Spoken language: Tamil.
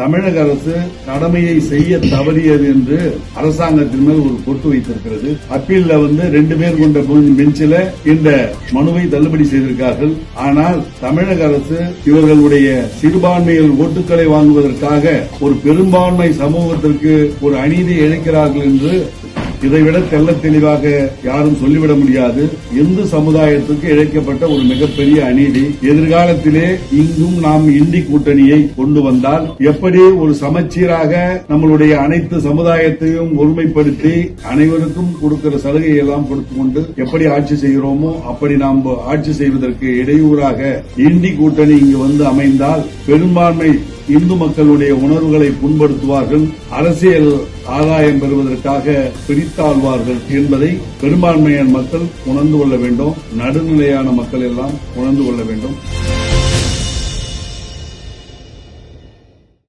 தமிழக அரசு கடமையை செய்ய தவறியது என்று அரசாங்கத்தின் மேல் ஒரு பொட்டு வைத்திருக்கிறது. அப்பீல்ல 2 பேர் கொண்ட பெஞ்சில இந்த மனுவை தள்ளுபடி செய்திருக்கார்கள். ஆனால் தமிழக அரசு இவர்களுடைய சிறுபான்மைகள் ஓட்டுக்களை வாங்குவதற்காக ஒரு பெரும்பான்மை சமூகத்திற்கு ஒரு அநீதி இழைக்கிறார்கள் என்று இதைவிட தெள்ள தெளிவாக யாரும் சொல்லிவிட முடியாது. இந்து சமுதாயத்துக்கு இழைக்கப்பட்ட ஒரு மிகப்பெரிய அநீதி. எதிர்காலத்திலே இங்கும் நாம் இந்தி கூட்டணியை கொண்டு வந்தால் எப்படி ஒரு சமச்சீராக நம்மளுடைய அனைத்து சமுதாயத்தையும் ஒருமைப்படுத்தி அனைவருக்கும் கொடுக்கிற சலுகையை எல்லாம் கொடுத்துக் கொண்டு எப்படி ஆட்சி செய்கிறோமோ அப்படி நாம் ஆட்சி செய்வதற்கு இடையூறாக இந்தி கூட்டணி இங்கு அமைந்தால் பெரும்பான்மை இந்து மக்களுடைய உணர்வுகளை புண்படுத்துவார்கள், அரசியல் ஆதாயம் பெறுவதற்காக பிரித்தாழ்வார்கள் என்பதை பெரும்பான்மையான மக்கள் உணர்ந்து கொள்ள வேண்டும். நடுநிலையான மக்கள் எல்லாம் உணர்ந்து கொள்ள வேண்டும்.